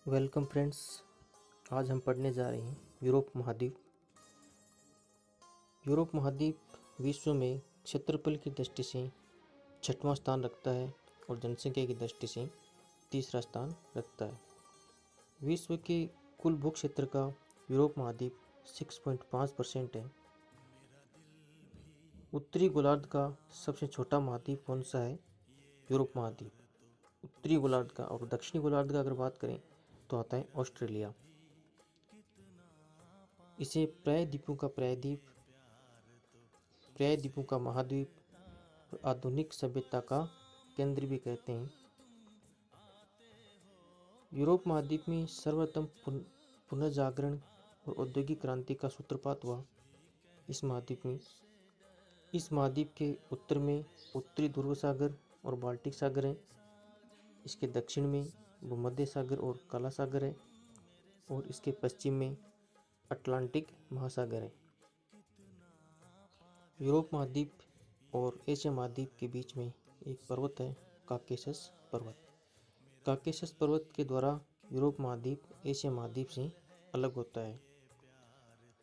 Welcome friends. आज हम पढ़ने जा रहे हैं यूरोप महाद्वीप। यूरोप महाद्वीप विश्व में क्षेत्रफल की दृष्टि से छठवां स्थान रखता है और जनसंख्या की दृष्टि से तीसरा स्थान रखता है। विश्व के कुल भू क्षेत्र का यूरोप महाद्वीप 6.5% है। उत्तरी गोलार्ध का सबसे छोटा महाद्वीप कौन सा है? यूरोप महाद्वीप उत्तरी गोलार्ध का। और दक्षिणी गोलार्ध का अगर बात करें तो आता है ऑस्ट्रेलिया। इसे प्रायद्वीपों का प्रायद्वीप, प्रायद्वीपों का महाद्वीप और आधुनिक सभ्यता का केंद्र भी कहते हैं। यूरोप महाद्वीप में सर्वप्रथम पुनर्जागरण और औद्योगिक क्रांति का सूत्रपात हुआ इस महाद्वीप में। इस महाद्वीप के उत्तर में उत्तरी ध्रुव सागर और बाल्टिक सागर है। इसके दक्षिण में भूमध्य सागर और काला सागर है और इसके पश्चिम में अटलांटिक महासागर है। यूरोप महाद्वीप और एशिया महाद्वीप के बीच में एक पर्वत है, काकेशस पर्वत। काकेशस पर्वत के द्वारा यूरोप महाद्वीप एशिया महाद्वीप से अलग होता है।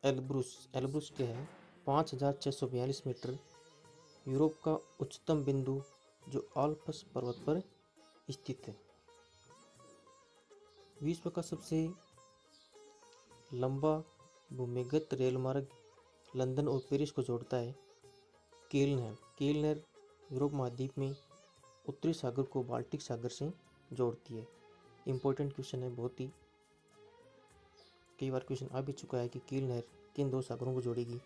एल्ब्रुस क्या है? 5642 मीटर, यूरोप का उच्चतम बिंदु जो आल्प्स पर्वत पर स्थित है। विश्व का सबसे लंबा भूमिगत रेल मार्ग लंदन और पेरिस को जोड़ता है, कील नहर यूरोप महाद्वीप में उत्तरी सागर को बाल्टिक सागर से जोड़ती है। इम्पोर्टेंट क्वेश्चन है, बहुत ही कई बार क्वेश्चन आ भी चुका है कि कील नहर किन दो सागरों को जोड़ेगी?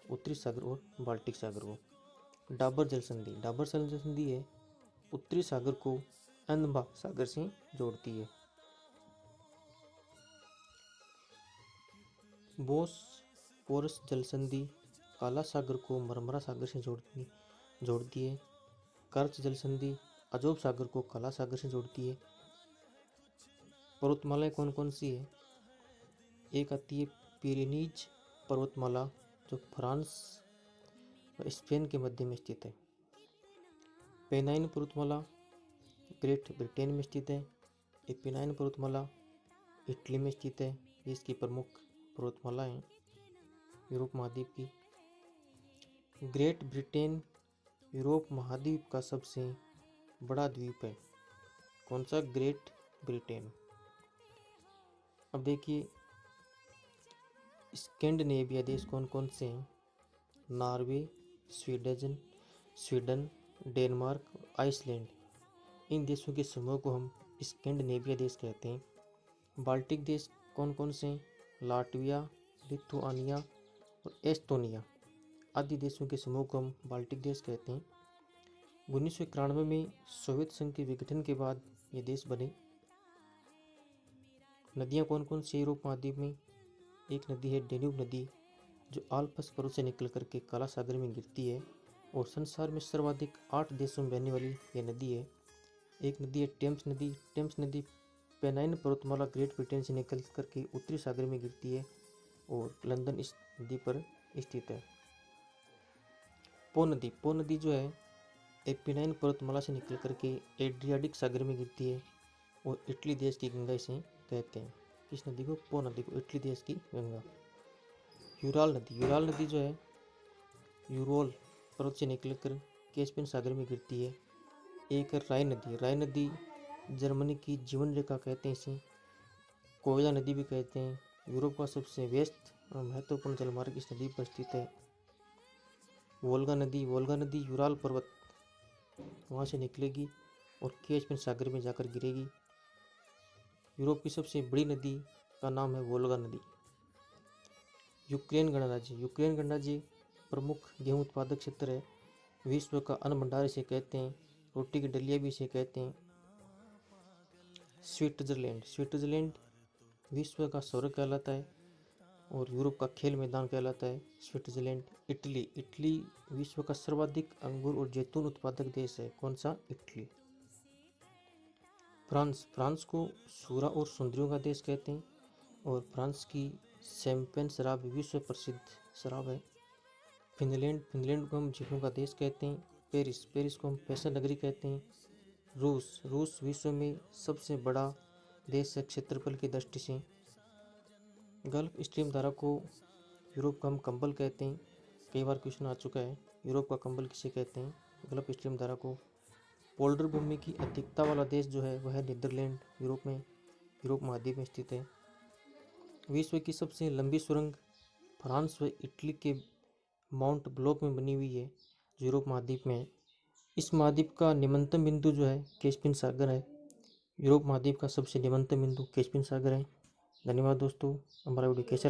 उत्तरी सागर और बाल्टिक सागर को। डाबर जल संधि है उत्तरी सागर को अंदमान सागर से जोड़ती है। बोसपोरस जल संधि काला सागर को मरमरा सागर से जोड़ती है। कर्च जल संधि अजोब सागर को काला सागर से जोड़ती है। पर्वतमालाएं कौन कौन सी है? एक आती है पिरेनीज पर्वतमाला जो फ्रांस और स्पेन के मध्य में स्थित है। पेनाइन पर्वतमाला ग्रेट ब्रिटेन में स्थित है। एपिनाइन पर्वतमाला इटली में स्थित है। ये इसकी प्रमुख पर्वतमाला है यूरोप महाद्वीप की। ग्रेट ब्रिटेन यूरोप महाद्वीप का सबसे बड़ा द्वीप है। कौन सा? Great Britain. अब देखिए स्कैंडिनेविया देश कौन कौन से हैं? Norway, Sweden, Denmark, Iceland. इन देशों के समूह को हम स्कैंडिनेविया देश कहते हैं। बाल्टिक देश कौन कौन से हैं? लाटविया, लिथुआनिया और एस्टोनिया आदि देशों के समूह को हम बाल्टिक देश कहते हैं। 1991 में सोवियत संघ के विघटन के बाद ये देश बने। नदियाँ कौन कौन सी यूरोप महाद्वीप में? एक नदी है डेन्यूब नदी जो आल्प्स पर्वत से निकल करके काला सागर में गिरती है और संसार में सर्वाधिक 8 देशों में बहने वाली यह नदी है। एक नदी है टेम्स नदी पेनाइन पर्वतमाला ग्रेट ब्रिटेन से निकल करके उत्तरी सागर में गिरती है और लंदन इस नदी पर स्थित है। पो नदी जो है एपिनाइन पर्वतमाला से निकल करके एड्रियाटिक सागर में गिरती है और इटली देश की गंगा इसे कहते हैं। इस नदी को, पो नदी को, इटली देश की गंगा। यूराल नदी जो है यूरोल पर्वत से निकलकर कैस्पियन सागर में गिरती है। एक राइन नदी जर्मनी की जीवन रेखा कहते हैं इसे। कोयला नदी भी कहते हैं। यूरोप का सबसे व्यस्त और महत्वपूर्ण जलमार्ग इस नदी पर स्थित है। वोल्गा नदी यूराल पर्वत वहाँ से निकलेगी और कैस्पियन सागर में जाकर गिरेगी। यूरोप की सबसे बड़ी नदी का नाम है वोल्गा नदी। यूक्रेन गणराज्य प्रमुख गेहूं उत्पादक क्षेत्र है। विश्व का अन्न भंडार इसे कहते हैं। रोटी की डलिया भी इसे कहते हैं। स्विट्जरलैंड विश्व का स्वर्ग कहलाता है और यूरोप का खेल मैदान कहलाता है स्विट्जरलैंड। इटली विश्व का सर्वाधिक अंगूर और जैतून उत्पादक देश है। कौन सा? इटली। फ्रांस को सूरा और सुंदरियों का देश कहते हैं और फ्रांस की शैंपेन शराब विश्व प्रसिद्ध शराब है। फिनलैंड को हम झीलों का देश कहते हैं। पेरिस को हम फैशन नगरी कहते हैं। रूस विश्व में सबसे बड़ा देश है क्षेत्रफल की दृष्टि से। गल्फ स्ट्रीम धारा को यूरोप का हम कंबल कहते हैं। कई बार क्वेश्चन आ चुका है, यूरोप का कंबल किसे कहते हैं। गल्फ स्ट्रीम धारा को। पोल्डर भूमि की अधिकता वाला देश जो है वह है नीदरलैंड, यूरोप महाद्वीप में स्थित है। विश्व की सबसे लंबी सुरंग फ्रांस व इटली के माउंट ब्लॉक में बनी हुई है, जो यूरोप महाद्वीप में है। इस महाद्वीप का निम्नतम बिंदु जो है कैस्पियन सागर है। यूरोप महाद्वीप का सबसे निम्नतम बिंदु कैस्पियन सागर है। धन्यवाद दोस्तों। हमारा वीडियो कैसा